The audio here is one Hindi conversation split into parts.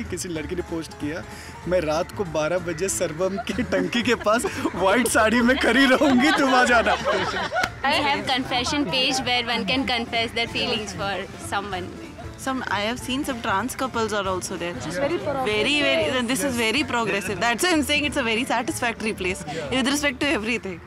किसी लड़की ने पोस्ट किया, मैं रात को 12 बजे सर्वम की टंकी के पास वाइट साड़ी में खड़ी रहूंगी, तुम आ जाना। I have confession page where one can confess their feelings for someone. I have seen some trans couples are also there. Which is very, this is very progressive. That's why I'm saying it's a very satisfactory place with respect to everything.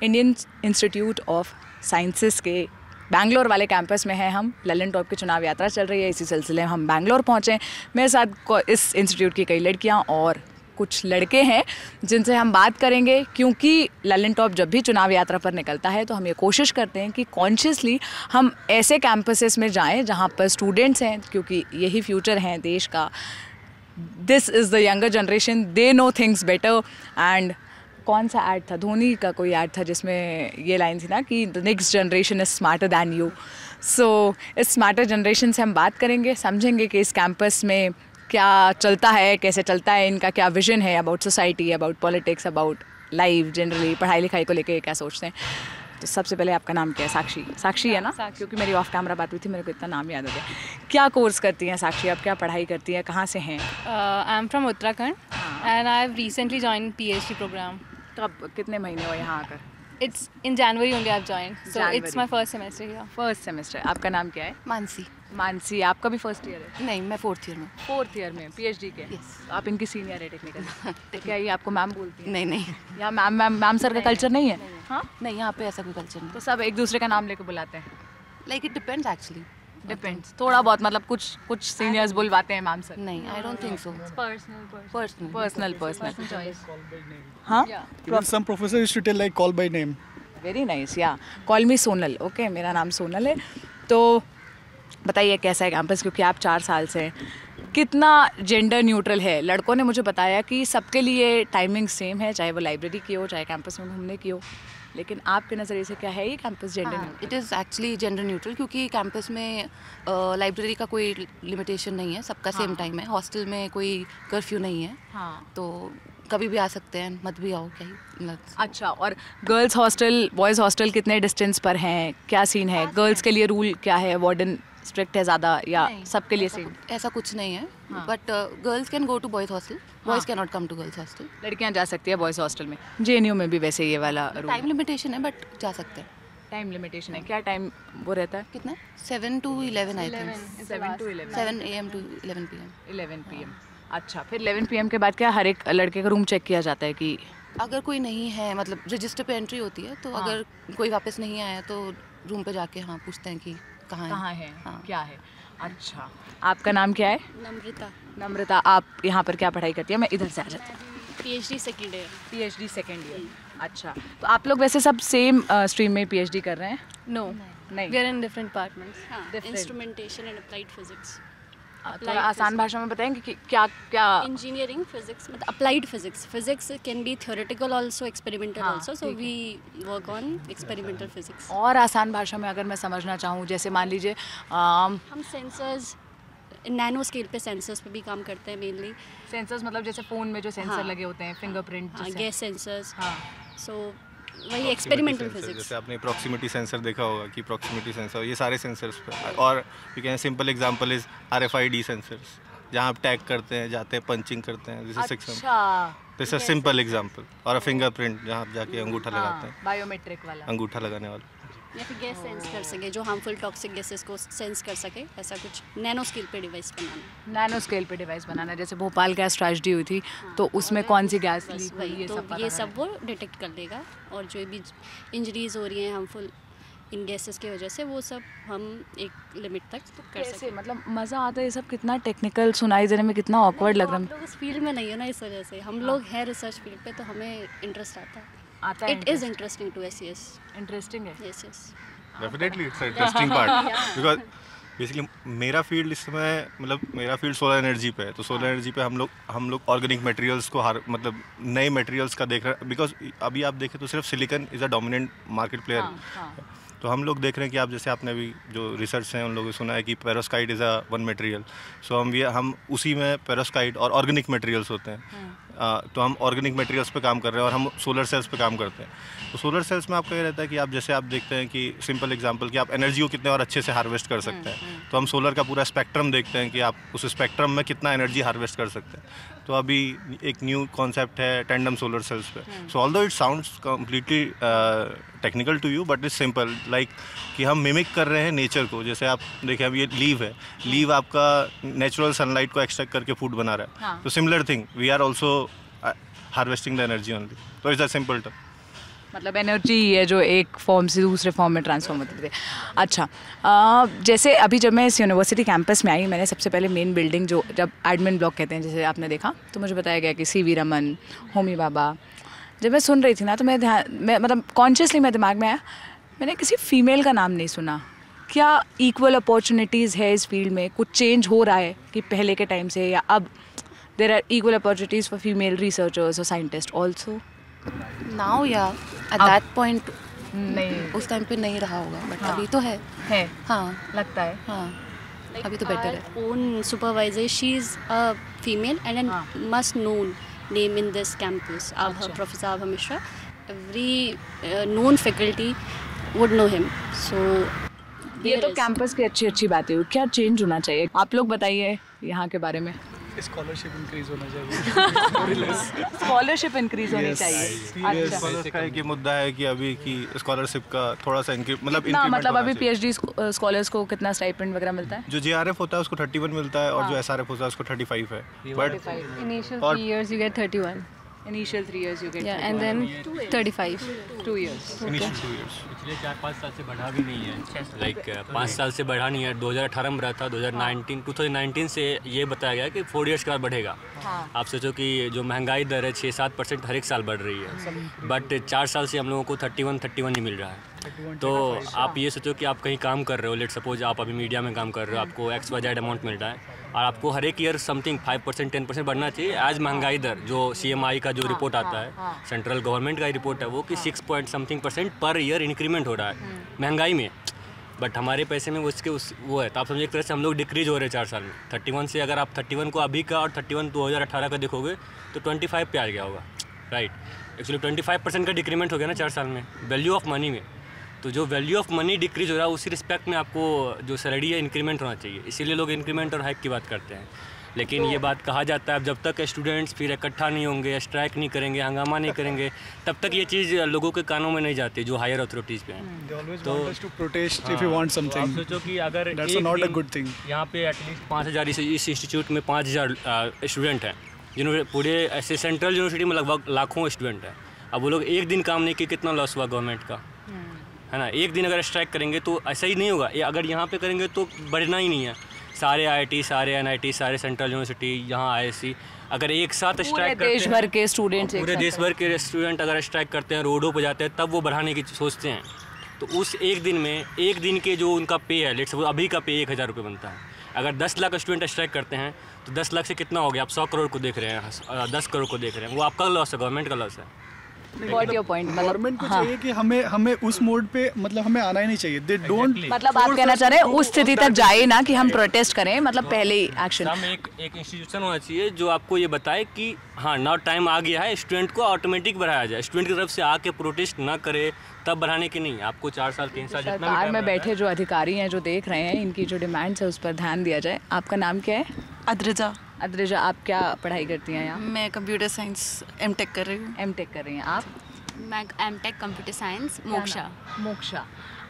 Indian institute of sciences के बैंगलोर वाले कैंपस में हैं हम। ललन टॉप की चुनाव यात्रा चल रही है, इसी सिलसिले में हम बैंगलोर पहुँचे। मेरे साथ इस इंस्टीट्यूट की कई लड़कियाँ और कुछ लड़के हैं जिनसे हम बात करेंगे, क्योंकि ललन टॉप जब भी चुनाव यात्रा पर निकलता है तो हम ये कोशिश करते हैं कि कॉन्शियसली हम ऐसे कैंपसेस में जाएं जहाँ पर स्टूडेंट्स हैं, क्योंकि यही फ्यूचर हैं देश का। This is the younger generation, they know things better. And कौन सा ऐड था, धोनी का कोई ऐड था जिसमें ये लाइन थी ना कि the next generation is smarter than you. So इस स्मार्टर जनरेशन से हम बात करेंगे, समझेंगे कि इस कैंपस में क्या चलता है, कैसे चलता है, इनका क्या विजन है about society, about politics, about life generally, पढ़ाई लिखाई को लेके क्या सोचते हैं। तो सबसे पहले आपका नाम क्या है? साक्षी। साक्षी है ना? क्योंकि मेरी ऑफ कैमरा बात हुई थी, मेरे को इतना नाम याद हो गया। क्या कोर्स करती हैं साक्षी, आप क्या पढ़ाई करती हैं, कहाँ से हैं? I am from Uttarakhand and I have recently join PhD programme. कब, कितने महीने हुए यहाँ आकर? It's in January only I've joined, so it's my first semester here. First semester. आपका नाम क्या है? मानसी। मानसी। आपका भी फर्स्ट ईयर है? नहीं, मैं 4th ईयर में। 4th ईयर में PhD के? Yes. आप इनकी सीनियर है टेक्निकल। तो क्या ये आपको मैम बोलती है? नहीं। यहाँ मैम सर का कल्चर नहीं है? हाँ, नहीं, यहाँ पे ऐसा कोई कल्चर नहीं। तो सब एक दूसरे का नाम लेके बुलाते हैं? Like it depends actually. Depends, थोड़ा बहुत, मतलब कुछ सीनियर्स बुलवाते हैं मैम सर? नहीं, I don't think so. Personal choice. हाँ, Even some professors used to tell like call by name. Very nice. या कॉल मी सोनल। ओके, मेरा नाम सोनल है। तो बताइए कैसा है कैंपस, क्योंकि आप 4 साल से हैं, कितना जेंडर न्यूट्रल है? लड़कों ने मुझे बताया कि सबके लिए टाइमिंग सेम है, चाहे वो लाइब्रेरी की हो, चाहे कैंपस में घूमने की हो, लेकिन आपके नज़रिए से क्या है ये campus gender neutral? It is actually gender neutral, क्योंकि कैंपस में लाइब्रेरी का कोई लिमिटेशन नहीं है, सबका सेम टाइम है। हॉस्टल में कोई कर्फ्यू नहीं है। हाँ, तो कभी भी आ सकते हैं, मत भी आओ, क्या ही। अच्छा, और गर्ल्स हॉस्टल, बॉयज़ हॉस्टल कितने डिस्टेंस पर हैं, क्या सीन है? गर्ल्स के लिए रूल क्या है, वार्डन स्ट्रिक्ट है ज़्यादा या सबके लिए सेम? ऐसा कुछ नहीं है, but girls can go to boys hostel, boys can not come to girls hostel. लड़कियाँ जा सकती है बॉयज़ हॉस्टल में? JNU में भी वैसे ये वाला टाइम लिमिटेशन है, बट जा सकते हैं। टाइम लिमिटेशन है? क्या टाइम वो रहता है? कितना? 7 to 11 I think. 7 to 11। 7 AM to 11 PM। 11 PM। अच्छा, फिर 11 PM के बाद क्या हर एक लड़के का रूम चेक किया जाता है कि? अगर कोई नहीं है, मतलब रजिस्टर पे एंट्री होती है, तो अगर कोई वापस नहीं आया तो रूम पे जाके पूछते हैं कि कहाँ है, क्या है। अच्छा, आपका नाम क्या है? नम्रता। आप यहाँ पर क्या पढ़ाई करती है? मैं इधर से आ जाती हूँ। PhD second year. PhD second year. अच्छा, तो आप लोग वैसे सब सेम स्ट्रीम में PhD कर रहे हैं? No, नहीं, we are in different departments. Instrumentation and applied physics. थोड़ा आसान भाषा में बताएंगे कि क्या क्या? Engineering physics, मतलब applied physics. Physics can be theoretical also, experimental also. So we work on experimental physics. और आसान भाषा में अगर मैं समझना चाहूँ, जैसे मान लीजिए हम सेंसर्स, नैनो स्केल पे सेंसर्स पे भी काम करते हैं मेनली। सेंसर्स मतलब जैसे फ़ोन में जो सेंसर लगे होते हैं, फिंगरप्रिंट, गैस सेंसर्स। हाँ, सो वही एक्सपेरिमेंटल फिजिक्स। जैसे आपने प्रॉक्सिमिटी सेंसर देखा होगा कि प्रॉक्सिमिटी सेंसर, ये सारे सेंसर्स पे। और you can simple example is RFID sensors, जहाँ आप टैग करते हैं, जाते हैं, पंचिंग करते हैं। This is simple example. और फिंगरप्रिंट, जहाँ आप जाके अंगूठा लगाते हैं, बायोमेट्रिक वाला अंगूठा लगाने वाला। या फिर गैस सेंस कर सके, जो हार्मफुल टॉक्सिक गैसेस को सेंस कर सके, ऐसा कुछ नैनो स्केल पे डिवाइस बनाना। नैनो स्केल पे डिवाइस बनाना, जैसे भोपाल गैस ट्रेजेडी हुई थी, तो उसमें कौन सी गैस लीक हुई, ये सब वो डिटेक्ट कर देगा। और जो भी इंजरीज हो रही हैं हार्मफुल इन गैसेस की वजह से, वो सब हम एक लिमिट तक कर सकते हैं। मतलब मज़ा आता है ये सब? कितना टेक्निकल सुनाई देने में, कितना ऑकवर्ड लग रहा है। हम लोग उस फील्ड में नहीं है ना, इस वजह से हम लोग हैं रिसर्च फील्ड पे, तो हमें इंटरेस्ट आता है। It is interesting to SES। Interesting है? Yes. Definitely it's interesting part, because basically मेरा फील्ड इस समय, मतलब मेरा फील्ड सोलर एनर्जी पे है। तो सोलर एनर्जी पे हम लोग ऑर्गेनिक मटेरियल्स को मतलब नए मटेरियल्स का देख रहे हैं। बिकॉज अभी आप देखें तो सिर्फ silicon is a dominant market player. तो हम लोग देख रहे हैं कि आप जैसे आपने अभी जो रिसर्च हैं उन लोगों ने सुना है कि पेरोस्काइट इज़ अ वन मटेरियल। सो हम उसी में पेरोस्काइट और ऑर्गेनिक मटेरियल्स होते हैं। तो हम ऑर्गेनिक मटेरियल्स पे काम कर रहे हैं और हम सोलर सेल्स पे काम करते हैं। तो सोलर सेल्स में आपका ये रहता है कि आप जैसे आप देखते हैं कि सिंपल एग्जांपल कि आप एनर्जी को कितने और अच्छे से हार्वेस्ट कर सकते हैं, तो हम सोलर का पूरा स्पेक्ट्रम देखते हैं कि आप उस स्पेक्ट्रम में कितना एनर्जी हार्वेस्ट कर सकते हैं। तो अभी एक न्यू कॉन्सेप्ट है टेंडम सोलर सेल्स पे। So although it sounds completely technical to you but it's simple, like कि हम मिमिक कर रहे हैं नेचर को। जैसे आप देखें अब ये लीव है, लीव आपका नेचुरल सनलाइट को एक्सट्रैक्ट करके फूड बना रहा है। तो similar thing we are also harvesting the energy only. तो इट्स अ सिंपल टर्म, मतलब एनर्जी है जो एक फॉर्म से दूसरे फॉर्म में ट्रांसफॉर्म होती है। अच्छा, जैसे अभी जब मैं इस यूनिवर्सिटी कैंपस में आई, मैंने सबसे पहले मेन बिल्डिंग जो जब एडमिन ब्लॉक कहते हैं जैसे आपने देखा, तो मुझे बताया गया कि CV रमन, होमी भाभा। जब मैं सुन रही थी ना तो मैं मतलब कॉन्शियसली मेरे दिमाग में आया, मैंने किसी फीमेल का नाम नहीं सुना। क्या इक्वल अपॉर्चुनिटीज़ है इस फील्ड में? कुछ चेंज हो रहा है कि पहले के टाइम से, या अब there are equal opportunities for female researchers और साइंटिस्ट ऑल्सो? नाउ या एट दैट पॉइंट नहीं, उस टाइम पे नहीं रहा होगा, बट अभी तो है। हाँ, लगता है। हाँ, अभी तो बेटर है। Own supervisor, she is a female and an must known name in this campus. Professor Abha Mishra, every known faculty would know him. So ये तो कैंपस की अच्छी बातें हुई। क्या चेंज होना चाहिए? आप लोग बताइए यहाँ के बारे में। स्कॉलरशिप इंक्रीज होना चाहिए। स्कॉलरशिप इंक्रीज होनी चाहिए। स्कॉलर्स का एक मुद्दा है कि अभी की स्कॉलरशिप का थोड़ा सा मतलब अभी PhD स्कॉलर्स को कितना स्टाइपेंड वगैरह मिलता है? जो JRF होता है उसको 31 मिलता है और जो SRF होता है उसको 35 है। But Initial 3 years you get 31. Initial 3 years you get, Yeah, and then 35. 2 years. initial 2 years पिछले 4-5 साल से बढ़ा भी नहीं है, लाइक 5 साल से बढ़ा नहीं है। 2018 में रहा था, 2019 से ये बताया गया कि 4 इयर्स के बाद बढ़ेगा। आप सोचो कि जो महंगाई दर है 6-7% हर एक साल बढ़ रही है, बट 4 साल से हम लोगों को 31 ही मिल रहा है। तो आप ये सोचो कि आप कहीं काम कर रहे हो, लेट सपोज आप अभी मीडिया में काम कर रहे हो, आपको XYZ अमाउंट मिल रहा है और आपको हर एक ईयर समथिंग 5% 10% बढ़ना चाहिए एज महंगाई दर। जो CMI का जो रिपोर्ट आता है, सेंट्रल गवर्नमेंट का रिपोर्ट है, वो कि 6% पर ईयर इंक्रीमेंट हो रहा है महंगाई में। बट हमारे पैसे में वो है, तो आप समझिए एक तरह से हम लोग डिक्रीज हो रहे हैं 4 साल में। 31 से अगर आप 31 को अभी का और 31 2018 का देखोगे तो 25 पे आ गया होगा, राइट। एक्चुअली 25% का डिक्रीमेंट हो गया ना 4 साल में वैल्यू ऑफ मनी में। तो जो वैल्यू ऑफ मनी डिक्रीज हो रहा है उसी रिस्पेक्ट में आपको जो सैलरी है इंक्रीमेंट होना चाहिए। इसीलिए लोग इंक्रीमेंट और हाइक की बात करते हैं। लेकिन ये बात कहा जाता है अब जब तक स्टूडेंट्स फिर इकट्ठा नहीं होंगे, स्ट्राइक नहीं करेंगे, हंगामा नहीं करेंगे, तब तक ये चीज़ लोगों के कानों में नहीं जाती जो हायर अथॉरिटीज़ पे हैं। तो आप सोचो कि अगर यहाँ पे एटलीस्ट 5000 इस इंस्टीट्यूट में 5000 स्टूडेंट हैं, जिन्होंने पूरे ऐसे सेंट्रल यूनिवर्सिटी में लगभग लाखों स्टूडेंट हैं। अब वो लोग एक दिन काम नहीं किए, कितना लॉस हुआ गवर्नमेंट का, है ना। एक दिन अगर स्ट्राइक करेंगे तो ऐसा ही नहीं होगा। अगर यहाँ पे करेंगे तो बढ़ना ही नहीं है। सारे IIT, सारे NIT, सारे सेंट्रल यूनिवर्सिटी, यहाँ ISC अगर एक साथ स्ट्राइक करते हैं, देश भर के स्टूडेंट्स, पूरे देश भर के स्टूडेंट अगर स्ट्राइक करते हैं, रोडों पर जाते हैं, तब वो बढ़ाने की सोचते हैं। तो उस एक दिन में एक दिन के जो उनका पे है, लेट सपोज अभी का पे 1000 रुपये बनता है। अगर 10 लाख स्टूडेंट स्ट्राइक करते हैं तो 10 लाख से कितना हो गया? आप 100 करोड़ को देख रहे हैं, 10 करोड़ को देख रहे हैं। वो आपका लॉस है, गवर्नमेंट का लॉस है। गवर्नमेंट को चाहिए कि हमें उस मोड पे, मतलब हमें आना ही नहीं चाहिए। दे डोंट, मतलब आप कहना चाह रहे हैं उस स्थिति तक जाए ना कि हम प्रोटेस्ट करें, मतलब पहले ही एक्शन। एक इंस्टीट्यूशन होना चाहिए जो आपको ये बताए कि हाँ नाउ टाइम आ गया है, स्टूडेंट को ऑटोमेटिक बढ़ाया जाए। स्टूडेंट की तरफ से आके प्रोटेस्ट ना करे तब बढ़ाने की नहीं। आपको 4 साल 3 साल जितना सरकार में बैठे जो अधिकारी हैं, जो देख रहे हैं, इनकी जो डिमांड्स है उस पर ध्यान दिया जाए। आपका नाम क्या है? अद्रिजा, आप क्या पढ़ाई करती हैं यहाँ? मैं कंप्यूटर साइंस M.Tech कर रही हूँ। M.Tech कर रही हैं आप? मैं M.Tech कंप्यूटर साइंस, मोक्षा।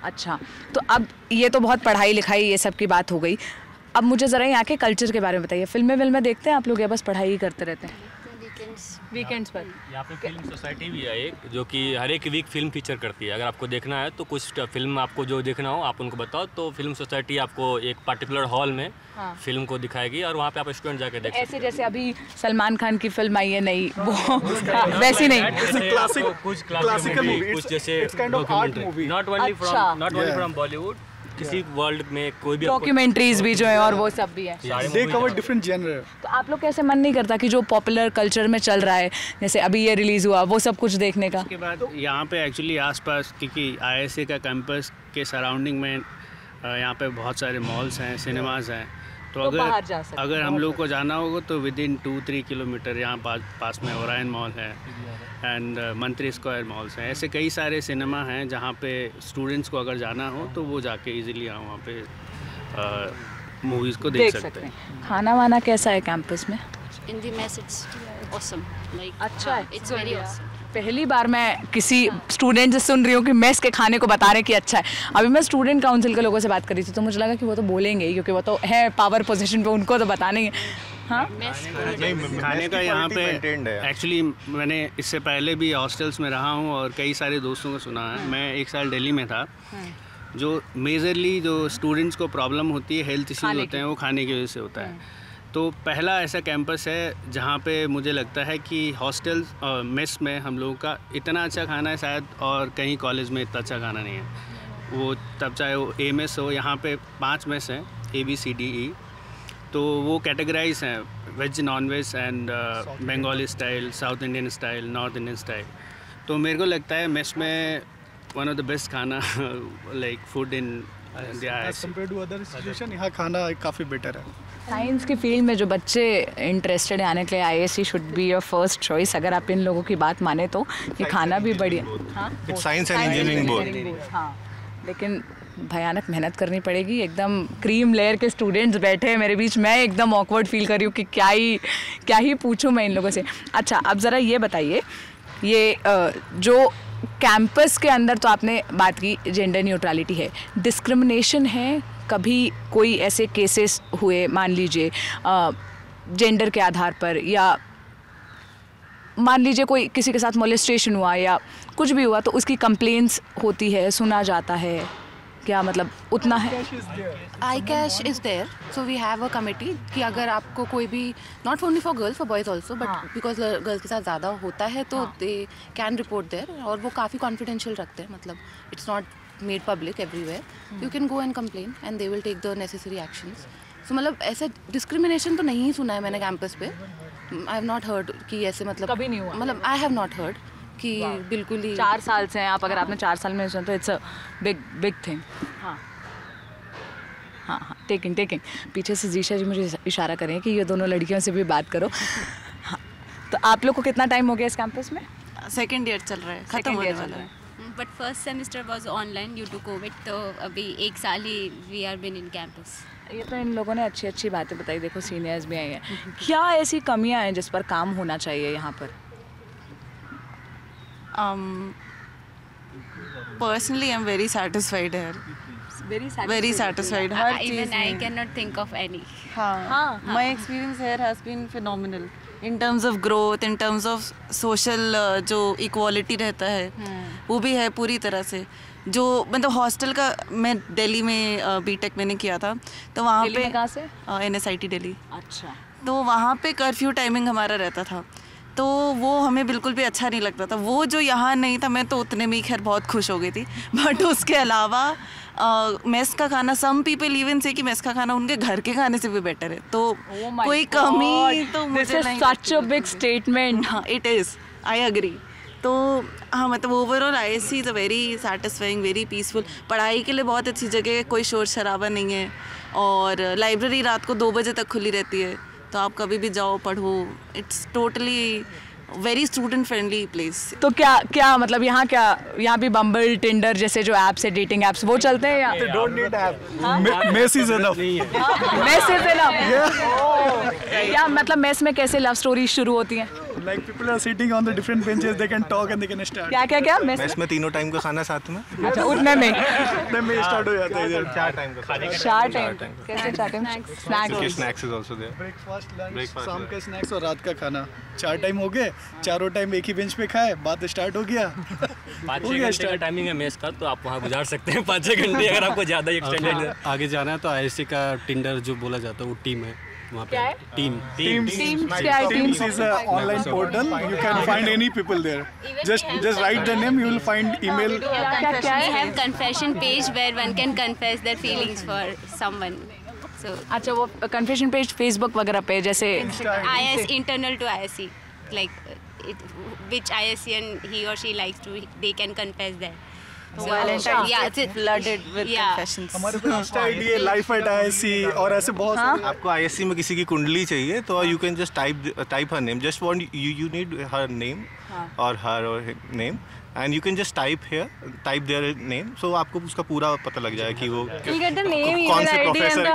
अच्छा, तो अब ये तो बहुत पढ़ाई लिखाई ये सब की बात हो गई। अब मुझे ज़रा यहाँ के कल्चर के बारे में बताइए। फिल्में देखते हैं आप लोग या बस पढ़ाई ही करते रहते हैं? वीकेंड्स पर यहाँ पे फिल्म सोसाइटी भी है एक, जो कि हर एक वीक फिल्म फीचर करती है। अगर आपको देखना है तो कुछ फिल्म आपको जो देखना हो आप उनको बताओ, तो फिल्म सोसाइटी आपको एक पर्टिकुलर हॉल में फिल्म को दिखाएगी और वहाँ पे आप स्टूडेंट जाके देख सकते हैं। ऐसे जैसे अभी सलमान खान की फिल्म आई है नई, वो वैसी नहीं, कुछ क्लासिकल मूवी, कुछ जैसे documentary, not only from Bollywood, किसी वर्ल्ड में कोई भी डॉक्यूमेंटरीज भी जो है और वो सब भी है। दे कवर डिफरेंट जेनर। तो आप लोग कैसे मन नहीं करता कि जो पॉपुलर कल्चर में चल रहा है, जैसे अभी ये रिलीज़ हुआ, वो सब कुछ देखने का? उसके बाद यहाँ पे एक्चुअली आसपास, क्योंकि IISc का कैंपस के सराउंडिंग में यहाँ पे बहुत सारे मॉल्स हैं, सिनेमाज हैं, तो बाहर जा सकते अगर हम लोग को जाना होगा तो विद इन 2-3 किलोमीटर यहाँ पास में ओरायन मॉल है एंड मंत्री स्क्वायर मॉल्स हैं। ऐसे कई सारे सिनेमा हैं जहाँ पे स्टूडेंट्स को अगर जाना हो तो वो जाके इजीली वहाँ पे मूवीज़ को देख सकते हैं। खाना वाना कैसा है कैंपस में? In the mess, it's awesome. Like, अच्छा है, it's very awesome. पहली बार मैं किसी स्टूडेंट से सुन रही हूँ कि मेस के खाने को बता रहे हैं कि अच्छा है। अभी मैं स्टूडेंट काउंसिल के लोगों से बात कर रही थी तो मुझे लगा कि वो तो बोलेंगे ही, क्योंकि वो तो है पावर पोजीशन पे, उनको तो बताने ही। हाँ, खाने का यहाँ पे एक्चुअली मैंने इससे पहले भी हॉस्टल्स में रहा हूँ और कई सारे दोस्तों को सुना है। मैं 1 साल दिल्ली में था। जो मेजरली जो स्टूडेंट्स को प्रॉब्लम होती है, हेल्थ इश्यूज होते हैं, वो खाने की वजह से होता है। तो पहला ऐसा कैंपस है जहाँ पे मुझे लगता है कि हॉस्टल मेस में हम लोगों का इतना अच्छा खाना है शायद, और कहीं कॉलेज में इतना अच्छा खाना नहीं है। वो तब चाहे वो एमएस हो, यहाँ पे 5 मेस हैं ABCDE, तो वो कैटेगराइज हैं veg, non veg and Bengali style, South Indian style, North Indian style. तो मेरे को लगता है मेस में वन ऑफ द बेस्ट खाना like food in compare to other institution यहाँ खाना काफ़ी बेटर है। साइंस की फील्ड में जो बच्चे इंटरेस्टेड हैं आने के लिए, ISC should be your first choice अगर आप इन लोगों की बात माने तो। ये खाना भी बढ़िया, हाँ, साइंस एंड इंजीनियरिंग बोथ। हाँ, लेकिन भयानक मेहनत करनी पड़ेगी। एकदम क्रीम लेयर के स्टूडेंट्स बैठे हैं मेरे बीच, मैं एकदम ऑकवर्ड फील कर रही हूँ कि क्या ही पूछूँ मैं इन लोगों से। अच्छा, अब ज़रा ये बताइए, ये जो कैंपस के अंदर तो आपने बात की जेंडर न्यूट्रलिटी है, डिस्क्रिमिनेशन है? कभी कोई ऐसे केसेस हुए, मान लीजिए जेंडर के आधार पर, या मान लीजिए कोई किसी के साथ मोलेस्टेशन हुआ या कुछ भी हुआ तो उसकी कंप्लेंट्स होती है, सुना जाता है, क्या मतलब उतना है? iCash is there, so we have a committee कि अगर आपको कोई भी, not only for girls, for boys also, but because girls के साथ ज़्यादा होता है तो they can report there, और वो काफ़ी confidential रखते हैं, मतलब it's not made public everywhere. You can go and complain and they will take the necessary actions. So मतलब ऐसे discrimination तो नहीं सुना है मैंने कैंपस पे। I have not heard कि ऐसे मतलब कभी नहीं हुआ, मतलब I have not heard कि बिल्कुल ही। 4 साल से हैं आप, अगर आपने 4 साल में सुना तो इट्स अ बिग थिंग। हाँ हाँ हाँ, टेकिंग। पीछे से जीशा जी मुझे इशारा करें कि ये दोनों लड़कियों से भी बात करो। हाँ, तो आप लोग को कितना टाइम हो गया इस कैंपस में? 2nd ईयर चल रहा है, खत्म होने वाला है। But first semester was online due to Covid, तो अभी 1 साल ही we are been in campus. ये तो इन लोगों ने अच्छी बातें बताई, देखो सीनियर्स भी आए हैं। क्या ऐसी कमियां हैं जिस पर काम होना चाहिए यहाँ पर? Personally, I'm very satisfied here. Very satisfied. Her cheese Even I cannot think of any. हाँ, my experience here has been phenomenal. In terms of growth, in terms of social जो equality रहता है, वो भी है पूरी तरह से। जो मतलब हॉस्टल का, मैं दिल्ली में बीटेक मैंने किया था, तो वहाँ पे कहाँ से? NSIT दिल्ली। अच्छा। तो वहाँ पे कर्फ्यू टाइमिंग हमारा रहता था, तो वो हमें बिल्कुल भी अच्छा नहीं लगता था। वो जो यहाँ नहीं था, मैं तो उतने में ही खैर बहुत खुश हो गई थी। बट उसके अलावा मेस का खाना, सम पीपल इवन से कि मेस का खाना उनके घर के खाने से भी बेटर है, तो कोई कमी तो मुझे नहीं। सच अ बिग स्टेटमेंट। हाँ, इट इज़, आई एग्री। तो हाँ, मतलब overall ISC is a very satisfying, very peaceful. पढ़ाई के लिए बहुत अच्छी जगह है, कोई शोर शराबा नहीं है, और लाइब्रेरी रात को 2 बजे तक खुली रहती है, तो आप कभी भी जाओ पढ़ो। It's totally very student friendly place. तो क्या मतलब यहाँ भी बम्बल, टिंडर जैसे जो ऐप्स है, डेटिंग ऐप्स, वो चलते हैं या don't need app, mess is enough. Mess is enough. क्या मतलब मेस में कैसे लव स्टोरी शुरू होती हैं? Like people are sitting on the different benches, they can talk and they can start. क्या मेस में तीनों टाइम का खाना साथ में? अच्छा, उतने में स्टार्ट हो जाता है इधर। 4 टाइम का खाना। 4 टाइम कैसे? 4 time snacks is also there. Breakfast, lunch, शाम के स्नैक्स और रात का खाना, 4 टाइम हो गए। चारों टाइम एक ही बेंच पे खाए, बात स्टार्ट हो गया। 5-6 घंटे का टाइमिंग है मेस का, तो आप वहाँ गुजार सकते हैं 5-6 घंटे अगर आपको ज़्यादा एक्सटेंडेड आगे जाना है तो ISC का टिंडर जो बोला जाता है वो टीम है वहाँ पे। Teams is an online portal. You can find any people there. Just write the name. You will find email. We have confession page where one can confess their feelings for someone. So अच्छा, वो कन्फेशन पेज फेसबुक वगैरह पे जैसे IS internal to ISC, like which ISC and he or she likes to, they can confess there. So Valentine's yeah, Day flooded with confessions. हमारे पास इंस्टा आईडी है लाइफ एट ISC और ऐसे बहुत सारे। आपको ISC में किसी की कुंडली चाहिए तो you can just type her name, just want you need her name और her name and you can just type their name, so आपको उसका पूरा पता लग जाए कि वो You get the name, कौन email से ID and professor the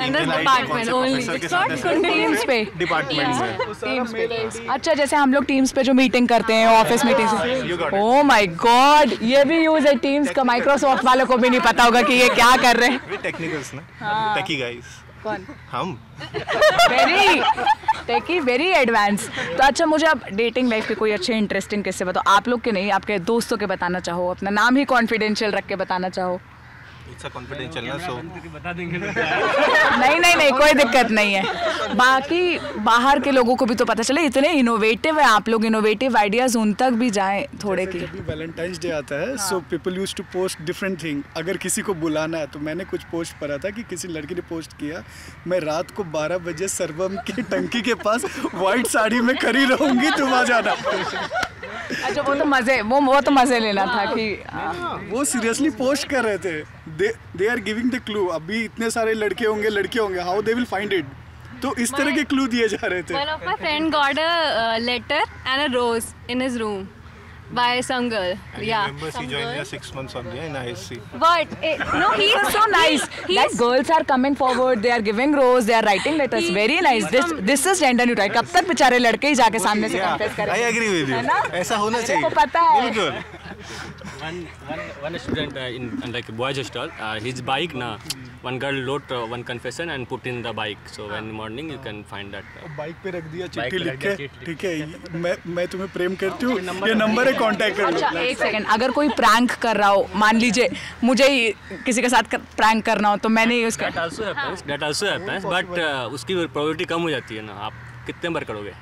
and the department only. It's not teams पे डिपार्टमेंट में। अच्छा, जैसे हम लोग टीम्स पे जो मीटिंग करते हैं, office meetings, oh my God, ये भी यूज है टीम्स का। माइक्रोसॉफ्ट वालों को भी नहीं पता होगा कि ये क्या कर रहे हैं। टेक्निकल्स ना, टेकी गाइस। कौन? हम वेरी टेकी, वेरी एडवांस। तो अच्छा, मुझे आप डेटिंग लाइफ के कोई अच्छे इंटरेस्टिंग किस्से बताओ, आप लोग के नहीं, आपके दोस्तों के बताना चाहो, अपना नाम ही कॉन्फिडेंशियल रख के बताना चाहो। इट्स कॉन्फिडेंशियल ना, सो बता देंगे। नहीं, कोई दिक्कत नहीं है। बाकी बाहर के लोगों को भी तो पता चले, इतने इनोवेटिव है आप लोग, इनोवेटिव आइडियाज उन तक भी जाएं थोड़े की। जब भी वैलेंटाइंस डे आता है so people use to post different thing. अगर किसी को बुलाना है तो मैंने कुछ पोस्ट पढ़ा था कि किसी लड़की ने पोस्ट किया, मैं रात को 12 बजे सर्वम की टंकी के पास व्हाइट साड़ी में खड़ी रहूंगी, तुम आ जाना। अच्छा, वो तो मजे लेना था कि वो सीरियसली पोस्ट कर रहे थे। They are giving the clue. अभी इतने सारे लड़के होंगे, how they will find it. तो इस तरह के क्लू दिए जा रहे थे। One of my friend got a letter and a rose in his room by some girl. Yeah. remember she joined us 6 months on in ISC. But no, he is so nice that girls are coming forward, they are giving rose, they are writing letters. Very nice. This is gender neutral. कब तक बेचारे लड़के ही जाके सामने से confess करें? I agree with you. ऐसा होना चाहिए। को पता है। बिल्कुल। One student in like boys hostel, his bike na, one girl wrote one confession and put in the bike. So when morning you can find that. Bike पे रख दिया चिट्ठी लिख के, ठीक है, मैं तुम्हें प्रेम करती हूँ, ये नंबर है, कांटेक्ट कर लो। अच्छा, एक सेकंड, अगर कोई प्रैंक कर रहा हो, मान लीजिए मुझे ही किसी के साथ प्रैंक करना हो, तो मैंने उसका That also happens, but उसकी प्रोबेबिलिटी कम हो जाती है ना। आप कितने बार करोगे?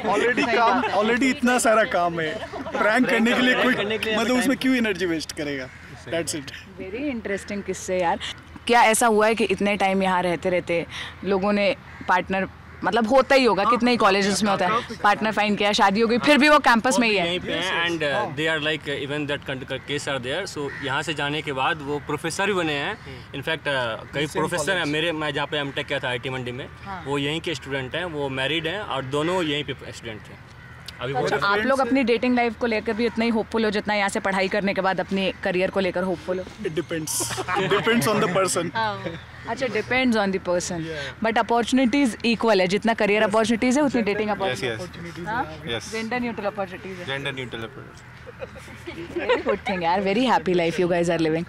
ऑलरेडी इतना सारा काम है, प्रैंक करने के लिए कोई मतलब उसमें क्यों एनर्जी वेस्ट करेगा। That's it. वेरी इंटरेस्टिंग किस्से यार। क्या ऐसा हुआ है कि इतने टाइम यहाँ रहते लोगों ने पार्टनर, मतलब होता ही होगा, कितने ही कॉलेजेस में होता है, पार्टनर फाइंड किया, शादी हो गई, फिर भी वो कैंपस में ही है and they are like even that case are there. So यहाँ से जाने के बाद वो प्रोफेसर भी बने हैं। इनफैक्ट कई प्रोफेसर हैं मैं जहाँ पे एमटेक किया था IT मंडी में, वो यहीं के स्टूडेंट हैं, वो मैरिड हैं और दोनों यहीं पे स्टूडेंट थे। अभी अच्छा, आप लोग अपनी डेटिंग लाइफ को लेकर भी उतना ही होपफुल हो जितना यहाँ से पढ़ाई करने के बाद अपने करियर को लेकर होपफुल हो? It depends on the person. अच्छा, depends on the person, but opportunities equal है, जितना करियर अपॉर्चुनिटीज है उतनी dating opportunities, gender neutral opportunities है। Gender neutral opportunities. Very good thing यार, very happy life you guys are living.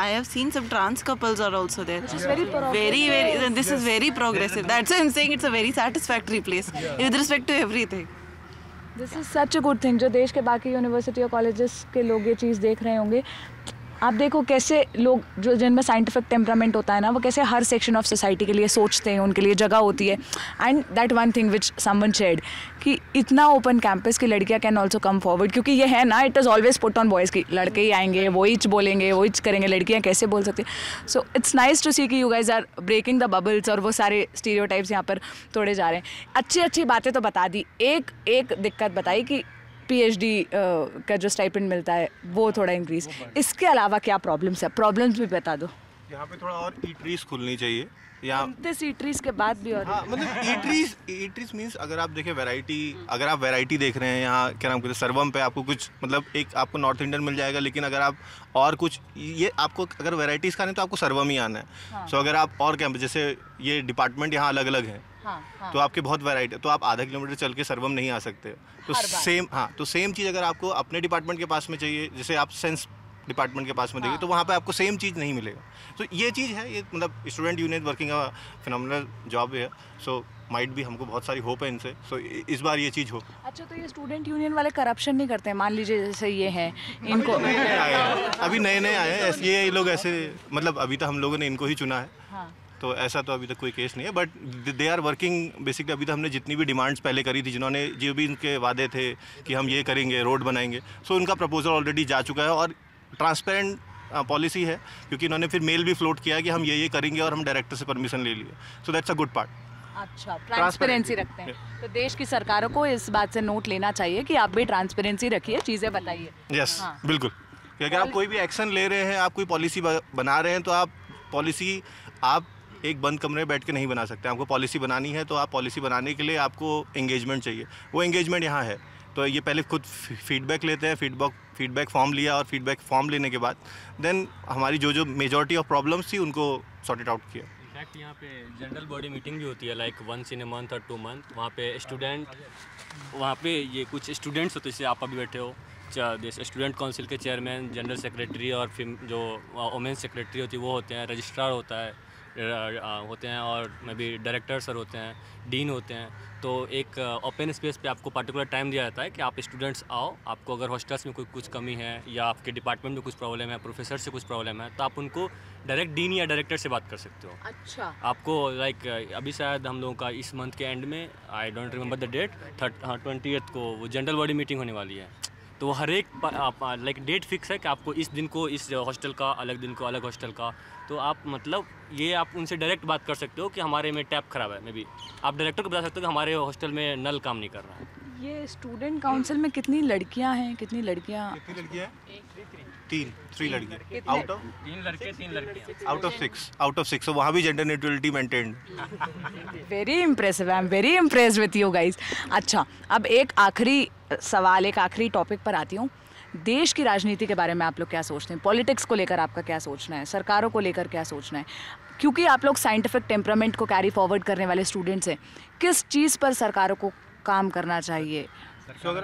I have seen some trans couples are also there. This is very this is very progressive. That's why I'm saying it's a very satisfactory place with respect to everything. This is such a good thing. जो देश के बाकी यूनिवर्सिटी और कॉलेजेस के लोग ये चीज़ देख रहे होंगे, आप देखो कैसे लोग जो जिनमें साइंटिफिक टेम्परामेंट होता है ना, वो कैसे हर सेक्शन ऑफ सोसाइटी के लिए सोचते हैं, उनके लिए जगह होती है। And that one thing which someone shared कि इतना ओपन कैंपस की लड़कियां कैन ऑल्सो कम फॉरवर्ड, क्योंकि ये है ना, it is always put on boys की, लड़के ही आएंगे, वो ही बोलेंगे, वो ही करेंगे, लड़कियां कैसे बोल सकती। So it's nice to see कि you guys are breaking the bubbles और वो सारे स्टीरियोटाइप्स यहाँ पर तोड़े जा रहे हैं। अच्छी बातें तो बता दी, एक दिक्कत बताई कि PhD का जो स्टाइपेंड मिलता है वो थोड़ा इंक्रीज, इसके अलावा क्या प्रॉब्लम्स है? प्रॉब्लम्स भी बता दो। यहाँ पे थोड़ा और ईटरीज खुलनी चाहिए। ईटरीज के बाद भी और मतलब ईटरीज मींस अगर आप देखें अगर आप वैरायटी देख रहे हैं यहाँ, क्या नाम कहते हैं, सर्वम पे आपको कुछ मतलब एक आपको नॉर्थ इंडियन मिल जाएगा, लेकिन अगर आप और कुछ ये आपको अगर वैरायटीज़ खाने तो आपको सर्वम ही आना है। सो अगर आप और कैंपस, जैसे ये डिपार्टमेंट यहाँ अलग अलग हैं, तो आपके बहुत वैरायटी, तो आप आधा किलोमीटर चल के सर्वम नहीं आ सकते। तो सेम चीज़ अगर आपको अपने डिपार्टमेंट के पास में चाहिए, जैसे आप सेंस डिपार्टमेंट के पास में देखिए, तो वहाँ पे आपको सेम चीज़ नहीं मिलेगा। तो ये चीज़ है, ये मतलब student union working a phenomenal job है। सो माइट भी हमको बहुत सारी होप है इनसे, सो इस बार ये चीज़ हो। अच्छा, तो ये स्टूडेंट यूनियन वाले करप्शन नहीं करते हैं? मान लीजिए जैसे ये हैं, इनको अभी नए आए हैं ये लोग, ऐसे मतलब अभी तो हम लोगों ने इनको ही चुना है। तो ऐसा तो अभी तक कोई केस नहीं है, but they are working basically. अभी तो हमने जितनी भी डिमांड्स पहले करी थी, जिन्होंने जो भी इनके वादे थे कि हम ये करेंगे, रोड बनाएंगे, सो उनका प्रपोजल ऑलरेडी जा चुका है और ट्रांसपेरेंट पॉलिसी है, क्योंकि इन्होंने फिर मेल भी फ्लोट किया कि हम ये करेंगे और हम डायरेक्टर से परमिशन ले लिए। So that's a good part. अच्छा, ट्रांसपेरेंसी रखते हैं। तो देश की सरकारों को इस बात से नोट लेना चाहिए कि आप भी ट्रांसपेरेंसी रखिए, चीज़ें बताइए। यस, बिल्कुल। कि अगर आप कोई भी एक्शन ले रहे हैं, आप कोई पॉलिसी बना रहे हैं, तो आप पॉलिसी आप एक बंद कमरे में बैठ के नहीं बना सकते। आपको पॉलिसी बनानी है तो आप पॉलिसी बनाने के लिए आपको एंगेजमेंट चाहिए। वो एंगेजमेंट यहाँ है। तो ये पहले खुद फीडबैक लेते हैं, फीडबैक फॉर्म लिया, और फीडबैक फॉर्म लेने के बाद देन हमारी जो मेजॉरिटी ऑफ प्रॉब्लम्स थी उनको सॉर्टेड आउट किया। इनफैक्ट यहाँ पे जनरल बॉडी मीटिंग भी होती है, like once in a month और 2 मंथ। वहाँ पे ये कुछ स्टूडेंट्स होते हैं, जैसे आप अभी बैठे हो, जैसे स्टूडेंट काउंसिल के चेयरमैन, जनरल सेक्रेटरी, और फिर जो वुमेन सेक्रेटरी होती है वो होते हैं, रजिस्ट्रार होता है होते हैं, और मे बी डायरेक्टर सर होते हैं, डीन होते हैं। तो एक ओपन स्पेस पे आपको पर्टिकुलर टाइम दिया जाता है कि आप स्टूडेंट्स आओ, आपको अगर हॉस्टल्स में कुछ कमी है या आपके डिपार्टमेंट में कुछ प्रॉब्लम है, प्रोफेसर से कुछ प्रॉब्लम है, तो आप उनको डायरेक्ट डीन या डायरेक्टर से बात कर सकते हो। अच्छा, आपको लाइक अभी शायद हम लोगों का इस मंथ के एंड में, I don't remember the date, 20th को वो जनरल बॉडी मीटिंग होने वाली है। तो वो हर एक लाइक डेट फिक्स है कि आपको इस दिन को इस हॉस्टल का, अलग दिन को अलग हॉस्टल का। तो आप मतलब ये आप उनसे डायरेक्ट बात कर सकते हो कि हमारे में टैप खराब है, मे बी आप डायरेक्टर को बता सकते हो कि हमारे हॉस्टल में नल काम नहीं कर रहा है। ये स्टूडेंट काउंसिल में कितनी लड़कियां हैं? कितनी लड़कियां हैं? 3 लड़कियां आउट ऑफ 3 लड़के 3 लड़कियां आउट ऑफ 6। तो वहाँ भी gender neutrality maintained. Very impressive, I am very impressed with you guys. अच्छा, अब एक आखिरी सवाल, एक आखिरी टॉपिक पर आती हूँ। देश की राजनीति के बारे में आप लोग क्या सोचते हैं? पॉलिटिक्स को लेकर आपका क्या सोचना है? सरकारों को लेकर क्या सोचना है? क्योंकि आप लोग साइंटिफिक टेम्परामेंट को कैरी फॉरवर्ड करने वाले स्टूडेंट्स हैं, किस चीज़ पर सरकारों को काम करना चाहिए? तो अगर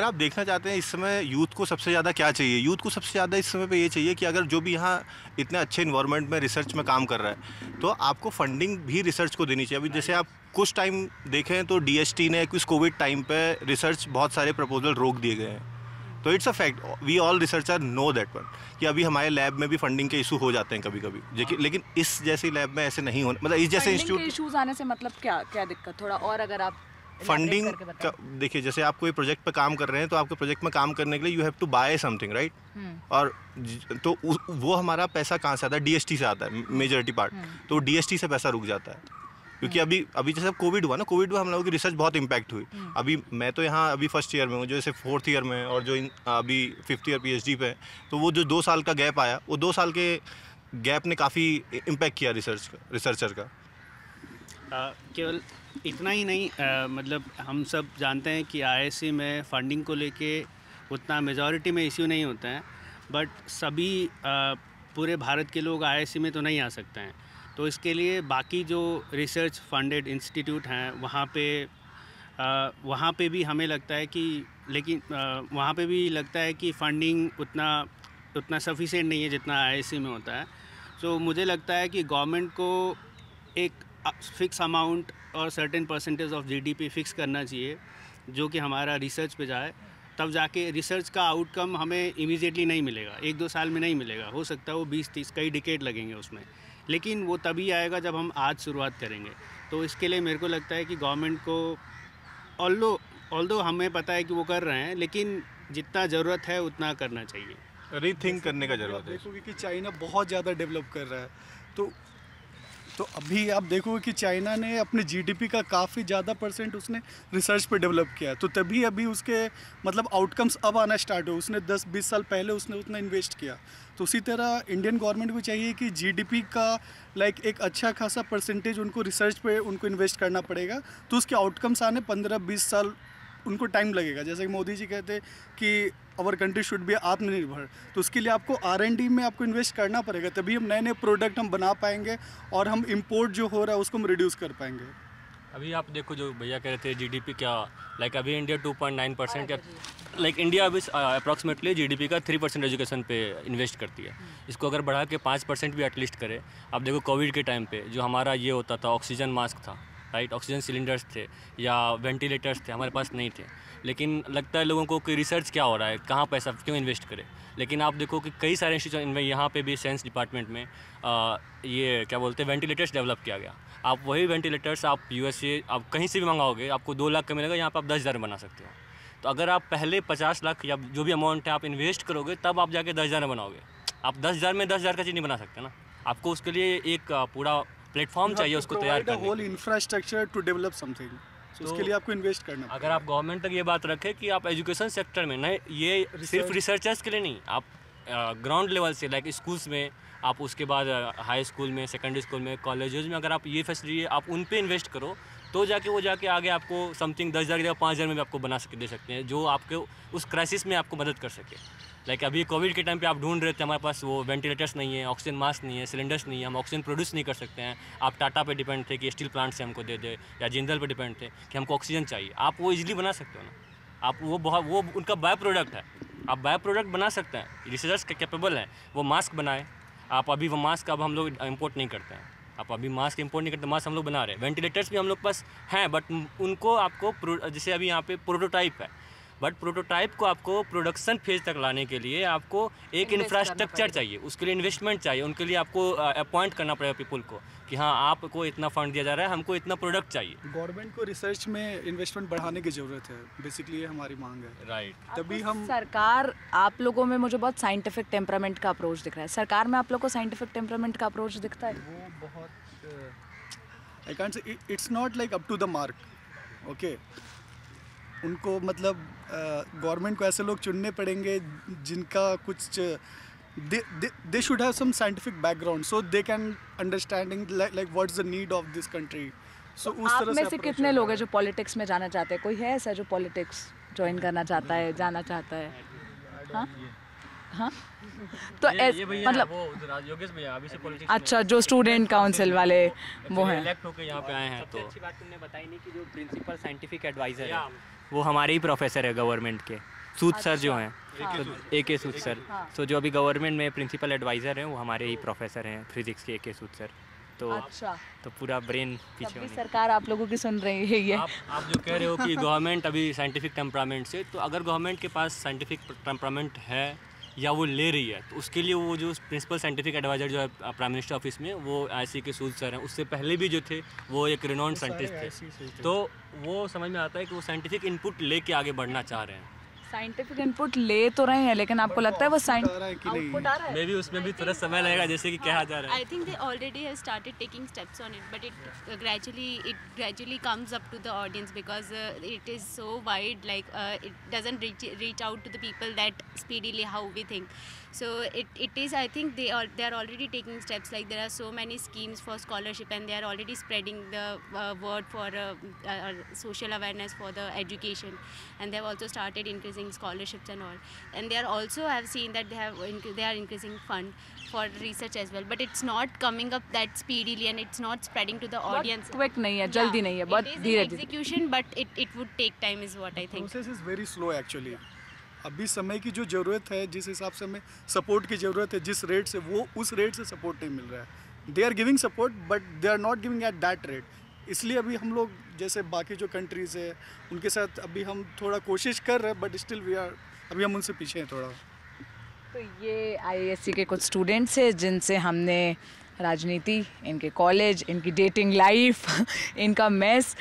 आप देखना चाहते हैं इस समय यूथ को सबसे ज़्यादा क्या चाहिए, यूथ को सबसे ज़्यादा इस समय पे ये चाहिए कि अगर जो भी यहाँ इतने अच्छे इन्वायरमेंट में रिसर्च में काम कर रहा है, तो आपको फंडिंग भी रिसर्च को देनी चाहिए। अभी जैसे आप कुछ टाइम देखें तो DST ने कुछ कोविड टाइम पे रिसर्च बहुत सारे प्रपोजल रोक दिए गए हैं। तो it's a fact, we all researcher know that one, कि अभी हमारे लैब में भी फंडिंग के इशू हो जाते हैं कभी कभी, लेकिन इस जैसी लैब में ऐसे नहीं होने, मतलब इस जैसे इंस्टीट्यूट इश्यूज आने से मतलब क्या दिक्कत? थोड़ा और अगर आप फंडिंग का देखिए, जैसे आप कोई प्रोजेक्ट पे काम कर रहे हैं तो आपके प्रोजेक्ट में काम करने के लिए you have to buy something, right? और तो वो हमारा पैसा कहाँ से आता है? DST से आता है मेजॉरिटी पार्ट। तो DST से पैसा रुक जाता है, क्योंकि अभी जैसे कोविड हुआ ना, कोविड में हम लोगों की रिसर्च बहुत इम्पैक्ट हुई। अभी मैं तो यहाँ अभी फर्स्ट ईयर में हूँ, जो जैसे 4th ईयर में, और जो अभी 5th ईयर PhD पे, तो वो जो 2 साल का गैप आया, वो 2 साल के गैप ने काफ़ी इम्पैक्ट किया रिसर्चर का। केवल इतना ही नहीं, मतलब हम सब जानते हैं कि IISc में फंडिंग को लेके उतना मेजॉरिटी में इश्यू नहीं होता है, बट सभी पूरे भारत के लोग IISc में तो नहीं आ सकते हैं। तो इसके लिए बाकी जो रिसर्च फंडेड इंस्टीट्यूट हैं वहाँ पे भी हमें लगता है कि, लेकिन वहाँ पे भी लगता है कि फंडिंग उतना सफिशिएंट नहीं है जितना IISc में होता है। तो मुझे लगता है कि गवर्नमेंट को एक फिक्स अमाउंट और certain percentage of GDP fix करना चाहिए, जो कि हमारा रिसर्च पे जाए। तब जाके रिसर्च का आउटकम हमें इमीडिएटली नहीं मिलेगा, 1-2 साल में नहीं मिलेगा, हो सकता है वो 20-30 कई डिकेड लगेंगे उसमें, लेकिन वो तभी आएगा जब हम आज शुरुआत करेंगे। तो इसके लिए मेरे को लगता है कि गवर्नमेंट को, ऑल्दो हमें पता है कि वो कर रहे हैं, लेकिन जितना ज़रूरत है उतना करना चाहिए, रीथिंक करने का ज़रूरत है। देखोगे कि चाइना बहुत ज़्यादा डेवलप कर रहा है, तो अभी आप देखोगे कि चाइना ने अपने GDP का काफ़ी ज़्यादा % उसने रिसर्च पे डेवलप किया है। तो तभी अभी उसके मतलब आउटकम्स अब आना स्टार्ट हो। उसने 10-20 साल पहले उसने उतना इन्वेस्ट किया। तो उसी तरह इंडियन गवर्नमेंट को चाहिए कि GDP का लाइक एक अच्छा खासा % उनको रिसर्च पे उनको इन्वेस्ट करना पड़ेगा। तो उसके आउटकम्स आने 15-20 साल उनको टाइम लगेगा। जैसे कि मोदी जी कहते हैं कि आवर कंट्री शुड बी आत्मनिर्भर, तो उसके लिए आपको R&D में आपको इन्वेस्ट करना पड़ेगा, तभी हम नए प्रोडक्ट हम बना पाएंगे और हम इंपोर्ट जो हो रहा है उसको हम रिड्यूस कर पाएंगे। अभी आप देखो जो भैया कह रहे थे GDP क्या, लाइक अभी इंडिया 2.9% या लाइक इंडिया अभी अप्रॉक्सीमेटली GDP का 3% एजुकेशन पे इन्वेस्ट करती है। इसको अगर बढ़ा के 5% भी एटलीस्ट करे। आप देखो कोविड के टाइम पे जो हमारा ये होता था, ऑक्सीजन मास्क था, राइट, ऑक्सीजन सिलेंडर्स थे या वेंटिलेटर्स थे, हमारे पास नहीं थे। लेकिन लगता है लोगों को कि रिसर्च क्या हो रहा है, कहाँ पैसा क्यों इन्वेस्ट करें। लेकिन आप देखो कि कई सारे इंस्टीट्यूशन, यहाँ पे भी साइंस डिपार्टमेंट में ये क्या बोलते हैं वेंटिलेटर्स डेवलप किया गया। आप वही वेंटिलेटर्स आप USA आप कहीं से भी मंगाओगे, आपको 2 लाख का मिलेगा, यहाँ पर आप 10,000 में बना सकते हो। तो अगर आप पहले 50 लाख या जो भी अमाउंट है आप इन्वेस्ट करोगे, तब आप जाके 10,000 में बनाओगे। आप 10,000 में 10,000 का चीज़ नहीं बना सकते ना। आपको उसके लिए एक पूरा प्लेटफॉर्म चाहिए उसको तैयार करने whole infrastructure to develop something, तो उसके लिए आपको इन्वेस्ट करना। अगर आप गवर्नमेंट तक ये बात रखें कि आप एजुकेशन सेक्टर में नहीं, ये सिर्फ रिसर्चर्स के लिए नहीं, आप ग्राउंड लेवल से लाइक स्कूल्स में, आप उसके बाद हाई स्कूल में, सेकेंडरी स्कूल में, कॉलेजेस में अगर आप ये फैसिलिटी आप उन पे इन्वेस्ट करो तो जाके आगे आपको समथिंग 10,000 या 5,000 में भी आपको बना दे सकते हैं, जो आपके उस क्राइसिस में आपको मदद कर सके। लाइक अभी कोविड के टाइम पे आप ढूंढ रहे थे, हमारे पास वो वेंटिलेटर्स नहीं है, ऑक्सीजन मास्क नहीं है, सिलेंडर्स नहीं है, हम ऑक्सीजन प्रोड्यूस नहीं कर सकते हैं। आप टाटा पे डिपेंड थे कि स्टील प्लांट से हमको दे दे, या जिंदल पे डिपेंड थे कि हमको ऑक्सीजन चाहिए। आप वो इजीली बना सकते हो ना, आप वो उनका बाय प्रोडक्ट है, आप बाय प्रोडक्ट बना सकते हैं। रिसर्चर्स कैपेबल हैं, वो मास्क बनाए। आप अभी वो मास्क अब हम लोग इम्पोर्ट नहीं करते हैं, आप अभी मास्क इंपोर्ट नहीं करते, मास्क हम लोग बना रहे हैं। वेंटिलेटर्स भी हम लोग पास हैं, बट उनको आपको जैसे अभी यहाँ पे प्रोटोटाइप है, बट प्रोटोटाइप को आपको प्रोडक्शन फेज तक लाने के लिए आपको एक इंफ्रास्ट्रक्चर चाहिए, उसके लिए इन्वेस्टमेंट चाहिए, उनके लिए आपको अपॉइंट करना पड़ेगा पीपल को कि हाँ आपको इतना फंड दिया जा रहा है, हमको इतना प्रोडक्ट चाहिए। गवर्नमेंट को रिसर्च में इन्वेस्टमेंट बढ़ाने की ज़रूरत है, बेसिकली ये हमारी मांग है। राइट, तभी हम सरकार, आप लोगों में मुझे बहुत साइंटिफिक टेम्परामेंट का अप्रोच दिख रहा है। सरकार में आप लोग को साइंटिफिक टेम्परामेंट का अप्रोच दिखता है? वो बहुत I can't say it's not like up to the mark, okay. उनको मतलब गवर्नमेंट को ऐसे लोग चुनने पड़ेंगे जिनका कुछ they should have some scientific background so they can understanding like what's the need of this country, so उस तरह से। आप में से कितने लोग हैं जो पॉलिटिक्स में जाना चाहते हैं? कोई है ऐसा जो पॉलिटिक्स ज्वाइन करना चाहता है, जाना चाहता है? हाँ हाँ, तो मतलब योगेश भैया अभी से पॉलिटिक्स। अच्छा, जो स्टूडेंट काउंसिल वाले वो हैं, इलेक्ट होकर यहाँ पे आए हैं। तो अच्छी बात तुमने बताई नहीं कि जो प्रिंसिपल साइंटिफिक एडवाइजर है वो हमारे ही प्रोफेसर है गवर्नमेंट के, सूद सर जो हैं, AK सूद सर। तो जो अभी गवर्नमेंट में प्रिंसिपल एडवाइज़र हैं वो हमारे ही प्रोफेसर हैं फिजिक्स के, AK सूद सर। तो अच्छा, तो पूरा ब्रेन पीछे होने। सरकार आप लोगों की सुन रही है ये? आप जो कह रहे हो कि गवर्नमेंट अभी साइंटिफिक टेम्परामेंट से, तो अगर गवर्नमेंट के पास साइंटिफिक टेम्परामेंट है या वो ले रही है, तो उसके लिए वो जो प्रिंसिपल साइंटिफिक एडवाइज़र जो है प्राइम मिनिस्टर ऑफिस में, वो IC के सूद सर हैं। उससे पहले भी जो थे वो एक रिनोन्ड साइंटिस्ट थे, तो वो समझ में आता है कि वो साइंटिफिक इनपुट लेके आगे बढ़ना चाह रहे हैं। साइंटिफिक इनपुट ले तो रहे हैं, लेकिन आपको लगता है वो आउटपुट आ रहा है? मे भी उसमें भी थोड़ा समय लगेगा, जैसे कि कहा जा रहा है। I think they already have started taking steps on it, but it gradually comes up to the audience because it is so wide, like it doesn't reach out to the people that speedily how we think. So it is, I think they are already taking steps, like there are so many schemes for scholarship and they are already spreading the word for social awareness for the education, and they have also started increasing scholarships and all, and they are also, I have seen that they are increasing fund for research as well, but it's not coming up that speedily and it's not spreading to the audience. Quick नहीं है, जल्दी नहीं है, बहुत धीरे धीरे execution, but it would take time is what I think. Process is very slow actually. अभी समय की जो ज़रूरत है, जिस हिसाब से हमें सपोर्ट की ज़रूरत है, जिस रेट से, वो उस रेट से सपोर्ट नहीं मिल रहा है। They are giving support but they are not giving at that rate. इसलिए अभी हम लोग जैसे बाकी जो कंट्रीज़ है उनके साथ अभी हम थोड़ा कोशिश कर रहे हैं, बट स्टिल अभी हम उनसे पीछे हैं थोड़ा। तो ये IISc के कुछ स्टूडेंट्स हैं जिनसे हमने राजनीति, इनके कॉलेज, इनकी डेटिंग लाइफ, इनका मेस,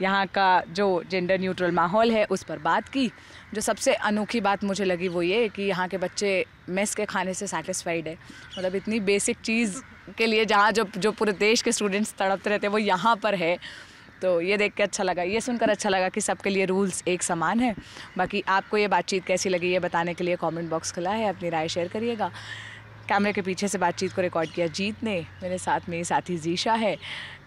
यहाँ का जो जेंडर न्यूट्रल माहौल है उस पर बात की। जो सबसे अनोखी बात मुझे लगी वो ये कि यहाँ के बच्चे मेस के खाने से सेटिस्फाइड है। मतलब इतनी बेसिक चीज़ के लिए जहाँ जो पूरे देश के स्टूडेंट्स तड़पते रहते हैं वो यहाँ पर है। तो ये देख के अच्छा लगा, ये सुनकर अच्छा लगा कि सबके लिए रूल्स एक समान है। बाकी आपको ये बातचीत कैसी लगी ये बताने के लिए कमेंट बॉक्स खुला है, अपनी राय शेयर करिएगा। कैमरे के पीछे से बातचीत को रिकॉर्ड किया जीत ने, मेरे साथ मेरी साथी जीशा है।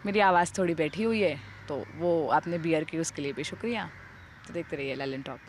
मेरी आवाज़ थोड़ी बैठी हुई है तो वो आपने बियर की, उसके लिए भी शुक्रिया। तो देखते रहिए ललन टॉक।